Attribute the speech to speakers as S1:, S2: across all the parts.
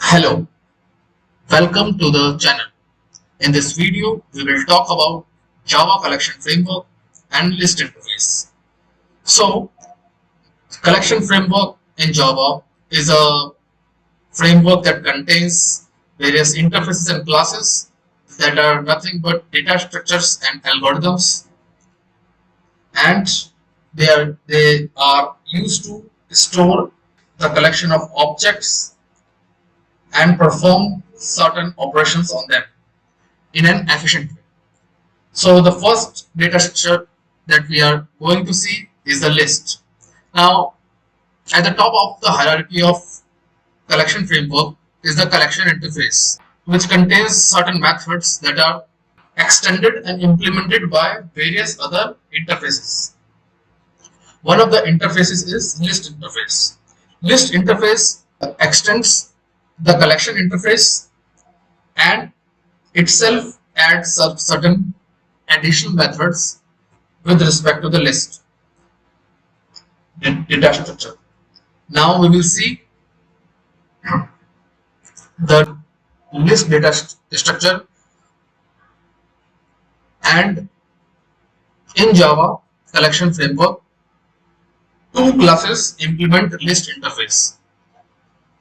S1: Hello, welcome to the channel. In this video, we will talk about Java collection framework and list interface. So, collection framework in Java is a framework that contains various interfaces and classes that are nothing but data structures and algorithms, and they are used to store the collection of objects and perform certain operations on them in an efficient way. So the first data structure that we are going to see is the list. Now, at the top of the hierarchy of collection framework is the collection interface, which contains certain methods that are extended and implemented by various other interfaces. One of the interfaces is list interface. List interface extends the collection interface and itself adds certain additional methods with respect to the list data structure. Now we will see the list data structure, and in Java collection framework, two classes implement list interface: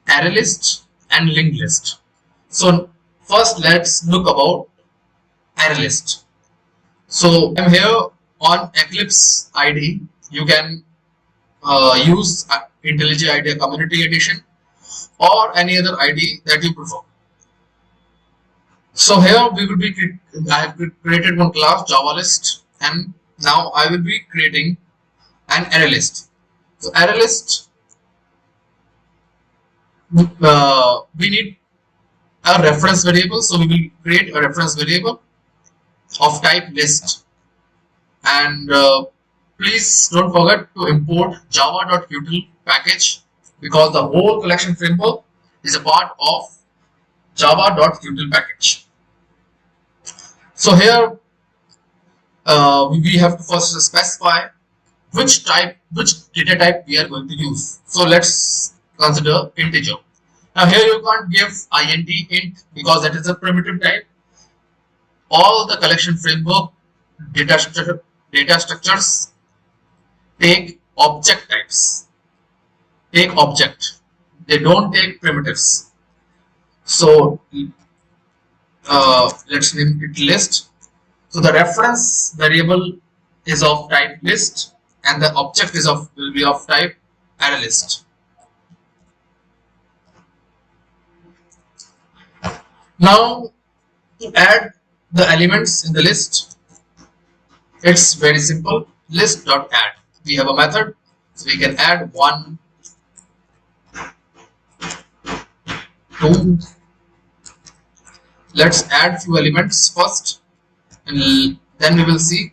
S1: ArrayList and LinkedList. So first let's look about ArrayList. So I'm here on Eclipse IDE. You can use IntelliJ IDEA Community Edition or any other IDE that you prefer. So here we will be I have created one class JavaList, and now I will be creating an ArrayList. So ArrayList, we need a reference variable, so we will create a reference variable of type list, and please don't forget to import java.util package, because the whole collection framework is a part of java.util package. So here we have to first specify which data type we are going to use. So let's consider integer. Now here you can't give int because that is a primitive type. All the collection framework data structures take object types, take object. They don't take primitives. So let's name it list. So the reference variable is of type list, and the object will be of type ArrayList. Now to add the elements in the list, it's very simple. List.add. We have a method, so we can add 1, 2. Let's add few elements first, and then we will see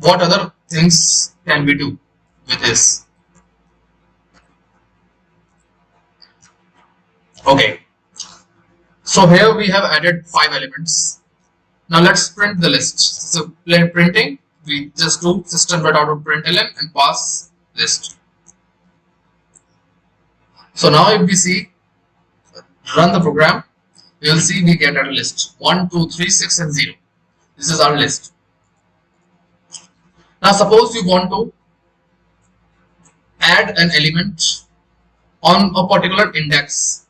S1: what other things can we do with this. Okay, so here we have added 5 elements. Now let's print the list. So printing, we just do system.out.println and pass list. So now if we see, run the program, we will see we get a list 1, 2, 3, 6 and 0. This is our list. Now suppose you want to add an element on a particular index.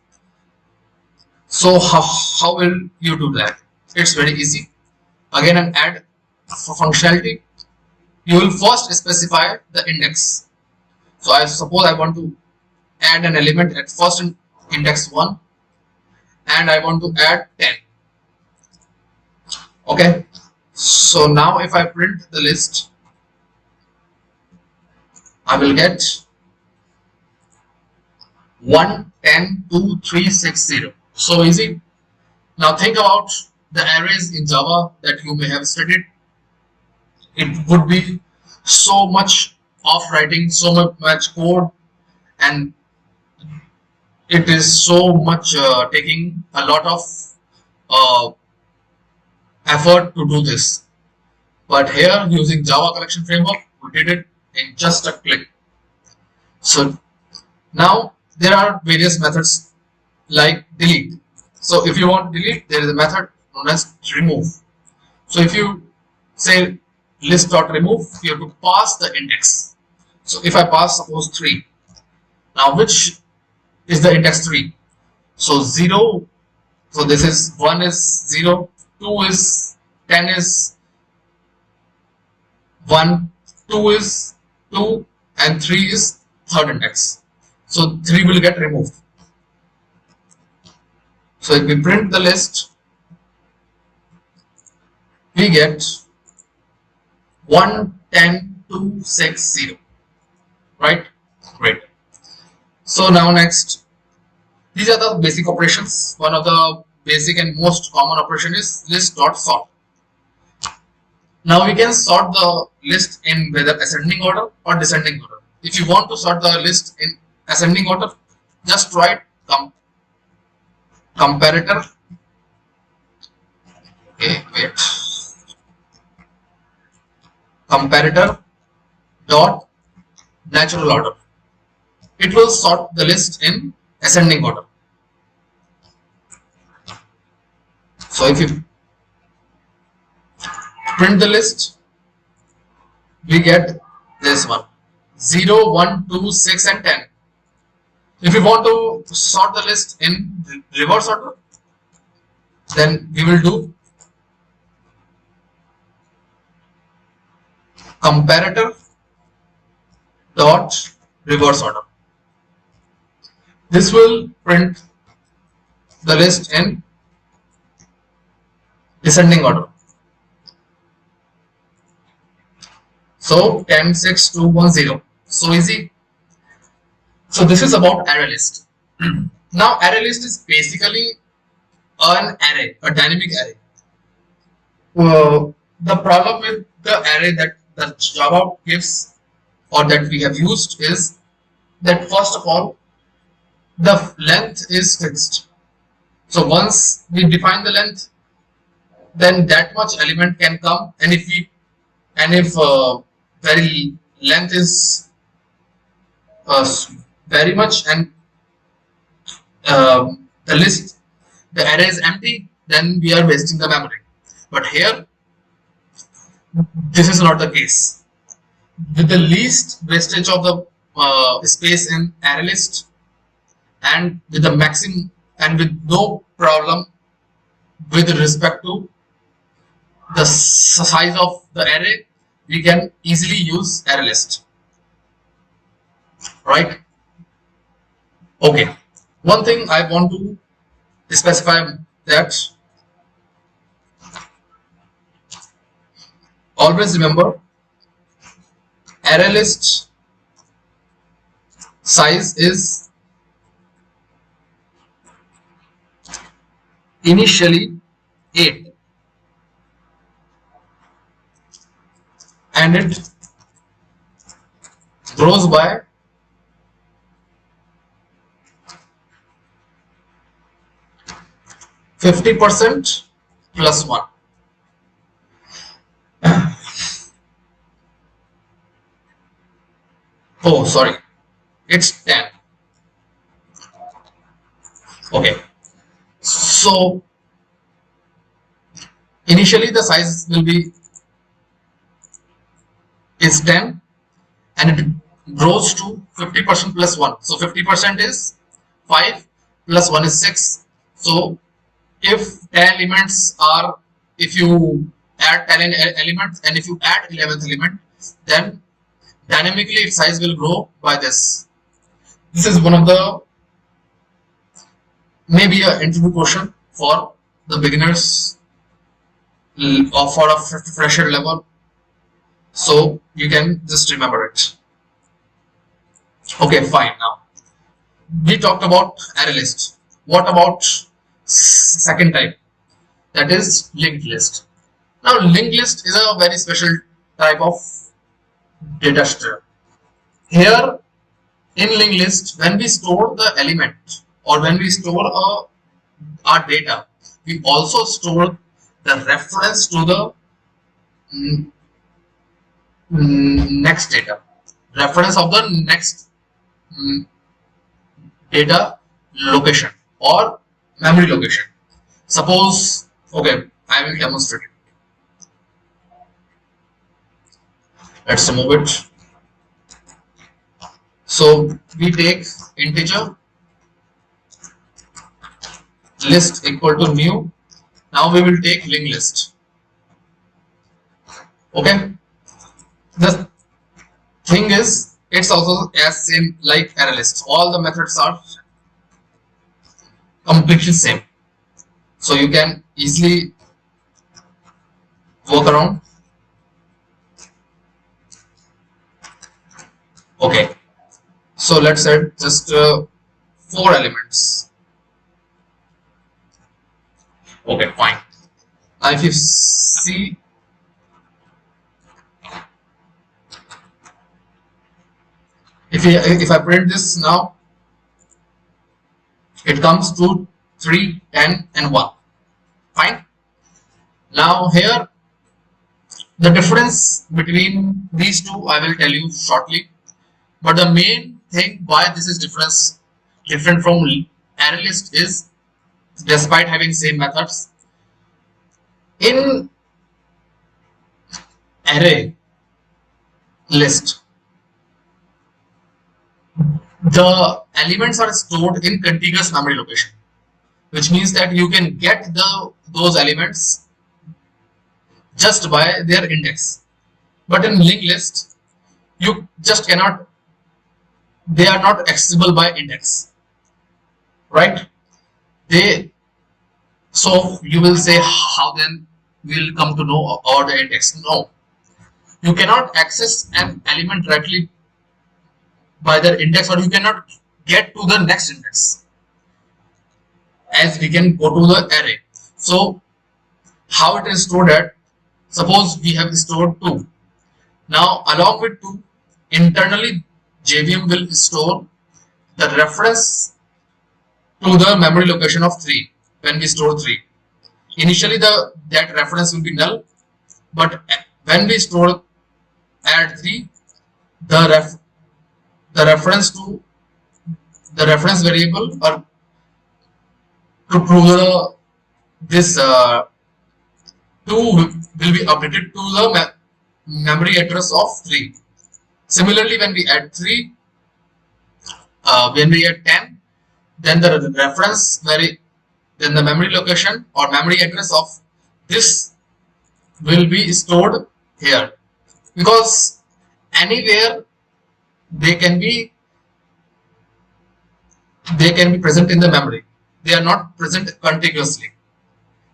S1: So how will you do that? It's very easy. Again, an add functionality. You will first specify the index. So I suppose I want to add an element at first in index 1, and I want to add 10. Okay, so now if I print the list, I will get 1, 10, 2, 3, 6, 0. So easy. Now think about the arrays in Java that you may have studied. It would be so much of writing, so much code, and it is so much taking a lot of effort to do this. But here, using Java collection framework, we did it in just a click. So now there are various methods like delete. So if you want to delete, there is a method known as remove. So if you say list.remove, you have to pass the index. So if I pass suppose 3, now which is the index 3? So 0, so this is 1 is 0, 2 is 10 is 1, 2 is 2, and 3 is third index. So 3 will get removed. So if we print the list, we get 1, 10, 2, 6, 0. Right? Great. So now next, these are the basic operations. One of the basic and most common operation is list.sort. Now we can sort the list in whether ascending order or descending order. If you want to sort the list in ascending order, just write comparator. Okay, wait. Comparator dot natural order. It will sort the list in ascending order. So if you print the list, we get this one 0, 1, 2, 6, and 10. If you want to sort the list in reverse order, then we will do comparator dot reverse order. This will print the list in descending order. So 10, 6, 2, 1, 0. So easy. So this is about ArrayList. Now ArrayList is basically an array, a dynamic array. The problem with the array that the Java gives or that we have used is that first of all, the length is fixed. So once we define the length, then that much element can come, and if very length is very much and the array is empty, then we are wasting the memory. But here, this is not the case. With the least wastage of the space in ArrayList, and with the maximum and with no problem with respect to the size of the array, we can easily use ArrayList. Right? Okay. One thing I want to specify that always remember ArrayList size is initially 8 and it grows by 50% plus 1. Oh, sorry, it's 10. Okay, so initially the size will be is 10 and it grows to 50% plus 1. So 50% is 5 plus 1 is 6. So if 10 elements are, if you add 10 elements and if you add 11th element, then dynamically its size will grow by this. This is one of the maybe an interview question for the beginners or for a fresher level. So you can just remember it. Okay, fine. Now we talked about ArrayList. What about second type? That is linked list. Now linked list is a very special type of data structure. Here in linked list, when we store the element or when we store our data, we also store the reference to the next data, reference of the next data location or memory location. Suppose, okay, I will demonstrate it. Let's remove it. So we take integer list equal to new. Now we will take linked list. Okay. The thing is, it's also as same like ArrayList. All the methods are completely same. So you can easily work around. Okay. So let's add just 4 elements. Okay, fine. Now if you see, if I print this now, it comes to 3, 10 and 1. Fine. Now here the difference between these two I will tell you shortly. But the main thing why this is different from ArrayList is, despite having same methods, in array list the elements are stored in contiguous memory location, which means that you can get those elements just by their index. But in linked list you just cannot, they are not accessible by index, right? They, so you will say, how then we'll come to know about the index? No, you cannot access an element directly by their index, or you cannot get to the next index as we can go to the array. So how it is stored at, suppose we have stored 2. Now along with 2, internally JVM will store the reference to the memory location of 3 when we store 3. Initially that reference will be null, but when we store add 3, the reference to the reference variable, or to prove this 2 will be updated to the memory address of 3. Similarly, when we add 3, when we add 10, then the reference then the memory location or memory address of this will be stored here, because anywhere they can be present in the memory. They are not present contiguously.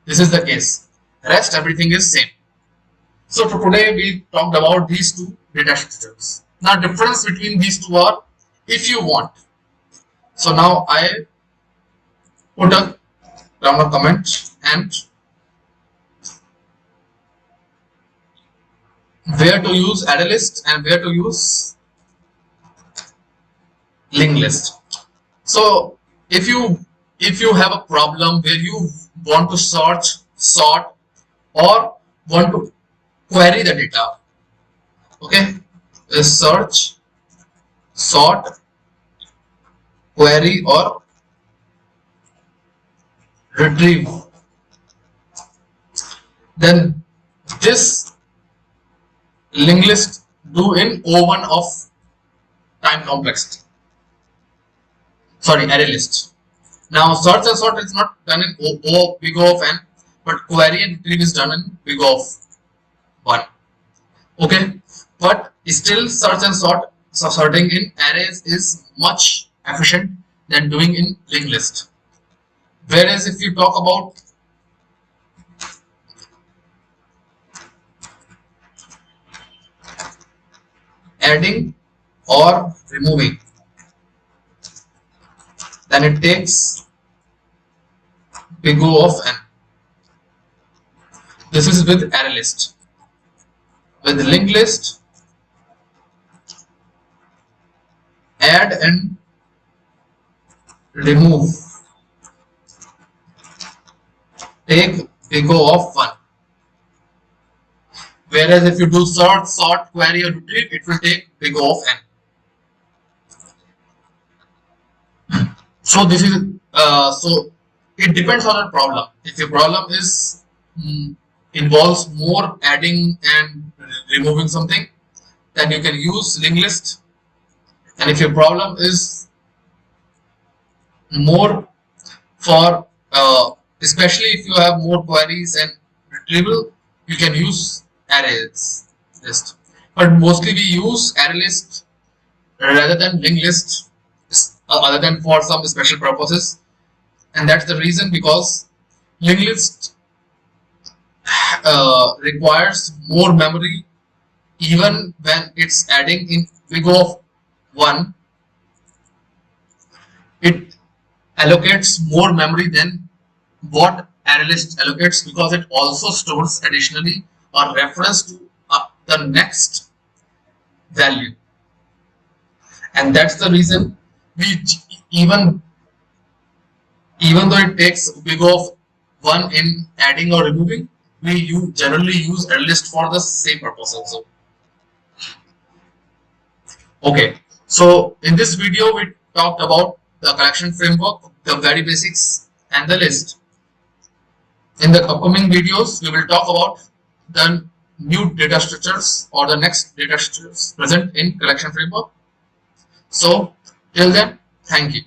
S1: This is the case. Rest everything is same. So for today we talked about these two data structures. Now difference between these two are, if you want. So now I put a down a comment and where to use ArrayList and where to use linked list. So if you have a problem where you want to search, sort, or want to query the data, okay, search, sort, query, or retrieve, then this linked list do in O1 of time complexity. Sorry, array list. Now search and sort is not done in O big O of n, but query and retrieve is done in big O of 1. Okay, but still search and sort, so sorting in arrays is much efficient than doing in linked list. Whereas if you talk about adding or removing, then it takes big O of n. This is with array list. With linked list, add and remove take big O of 1. Whereas if you do sort, query, or retrieve, it will take big O of n. So this is so it depends on the problem. If your problem is mm, involves more adding and removing something, then you can use linked list. And if your problem is more for especially if you have more queries and retrieval, you can use arrays list. But mostly we use array list rather than linked list, other than for some special purposes. And that's the reason, because linked list requires more memory. Even when it's adding in big of 1, it allocates more memory than what ArrayList allocates, because it also stores additionally a reference to the next value. And that's the reason we even even though it takes big of 1 in adding or removing, we generally use ArrayList for the same purpose also. Okay, so in this video we talked about the collection framework, the very basics, and the list. In the upcoming videos, we will talk about the new data structures or the next data structures present in collection framework. So till then, thank you.